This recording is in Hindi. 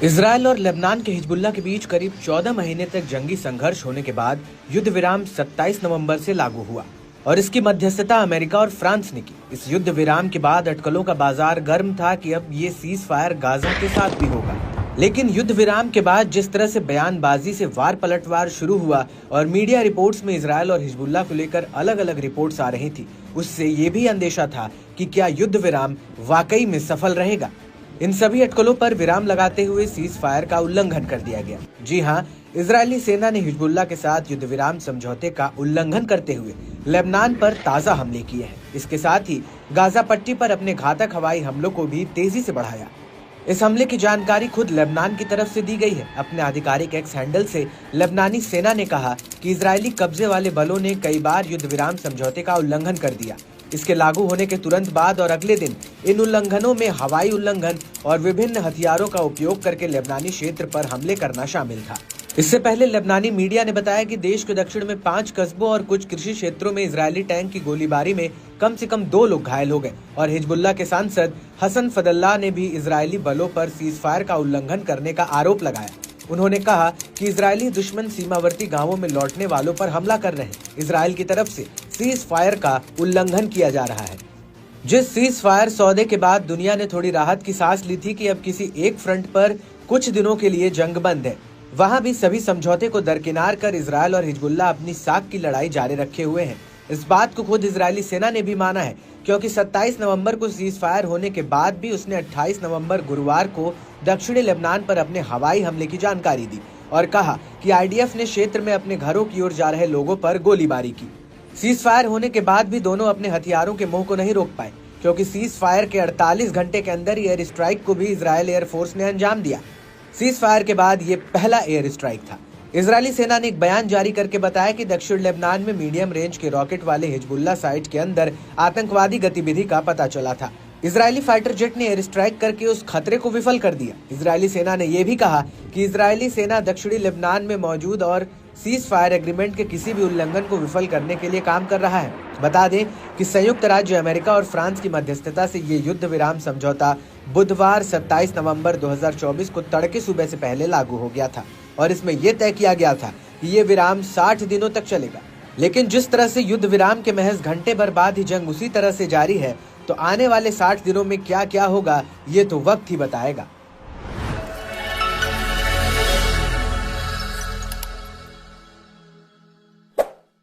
इजरायल और लेबनान के हिजबुल्लाह के बीच करीब 14 महीने तक जंगी संघर्ष होने के बाद युद्ध विराम 27 नवंबर से लागू हुआ और इसकी मध्यस्थता अमेरिका और फ्रांस ने की। इस युद्ध विराम के बाद अटकलों का बाजार गर्म था कि अब ये सीज फायर गाजा के साथ भी होगा। लेकिन युद्ध विराम के बाद जिस तरह से बयानबाजी से वार पलटवार शुरू हुआ और मीडिया रिपोर्ट्स में इजरायल और हिजबुल्लाह को लेकर अलग अलग रिपोर्ट्स आ रही थी, उससे ये भी अंदेशा था कि क्या युद्ध विराम वाकई में सफल रहेगा। इन सभी अटकलों पर विराम लगाते हुए सीज फायर का उल्लंघन कर दिया गया। जी हां, इजरायली सेना ने हिजबुल्लाह के साथ युद्ध विराम समझौते का उल्लंघन करते हुए लेबनान पर ताजा हमले किए हैं। इसके साथ ही गाजा पट्टी पर अपने घातक हवाई हमलों को भी तेजी से बढ़ाया। इस हमले की जानकारी खुद लेबनान की तरफ से दी गई है। अपने आधिकारिक एक्स हैंडल से लेबनानी सेना ने कहा कि इजरायली कब्जे वाले बलों ने कई बार युद्ध विराम समझौते का उल्लंघन कर दिया। इसके लागू होने के तुरंत बाद और अगले दिन इन उल्लंघनों में हवाई उल्लंघन और विभिन्न हथियारों का उपयोग करके लेबनानी क्षेत्र पर हमले करना शामिल था। इससे पहले लेबनानी मीडिया ने बताया कि देश के दक्षिण में 5 कस्बों और कुछ कृषि क्षेत्रों में इजरायली टैंक की गोलीबारी में कम से कम 2 लोग घायल हो गए और हिजबुल्लाह के सांसद हसन फदल्लाह ने भी इजरायली बलों पर सीज फायर का उल्लंघन करने का आरोप लगाया। उन्होंने कहा कि इजरायली दुश्मन सीमावर्ती गांवों में लौटने वालों पर हमला कर रहे हैं। इजरायल की तरफ से सीज फायर का उल्लंघन किया जा रहा है। जिस सीज फायर सौदे के बाद दुनिया ने थोड़ी राहत की सांस ली थी कि अब किसी एक फ्रंट पर कुछ दिनों के लिए जंग बंद है, वहां भी सभी समझौते को दरकिनार कर इजरायल और हिजबुल्लाह अपनी साख की लड़ाई जारी रखे हुए हैं। इस बात को खुद इजरायली सेना ने भी माना है, क्योंकि 27 नवंबर को सीज फायर होने के बाद भी उसने 28 नवंबर गुरुवार को दक्षिणी लेबनान पर अपने हवाई हमले की जानकारी दी और कहा कि आईडीएफ ने क्षेत्र में अपने घरों की ओर जा रहे लोगों पर गोलीबारी की। सीज फायर होने के बाद भी दोनों अपने हथियारों के मुंह को नहीं रोक पाए, क्योंकि सीज फायर के 48 घंटे के अंदर एयर स्ट्राइक को भी इजरायल एयरफोर्स ने अंजाम दिया। सीज फायर के बाद ये पहला एयर स्ट्राइक था। इजरायली सेना ने एक बयान जारी करके बताया कि दक्षिण लेबनान में मीडियम रेंज के रॉकेट वाले हिजबुल्लाह साइट के अंदर आतंकवादी गतिविधि का पता चला था। इजरायली फाइटर जेट ने एयर स्ट्राइक करके उस खतरे को विफल कर दिया। इजरायली सेना ने यह भी कहा कि इजरायली सेना दक्षिणी लेबनान में मौजूद और सीज फायर एग्रीमेंट के किसी भी उल्लंघन को विफल करने के लिए काम कर रहा है। बता दें कि संयुक्त राज्य अमेरिका और फ्रांस की मध्यस्थता से ये युद्ध विराम समझौता बुधवार 27 नवंबर 2024 को तड़के सुबह से पहले लागू हो गया था और इसमें यह तय किया गया था कि ये विराम 60 दिनों तक चलेगा। लेकिन जिस तरह से युद्ध विराम के महज घंटे भर बाद ही जंग उसी तरह से जारी है, तो आने वाले 60 दिनों में क्या क्या होगा ये तो वक्त ही बताएगा।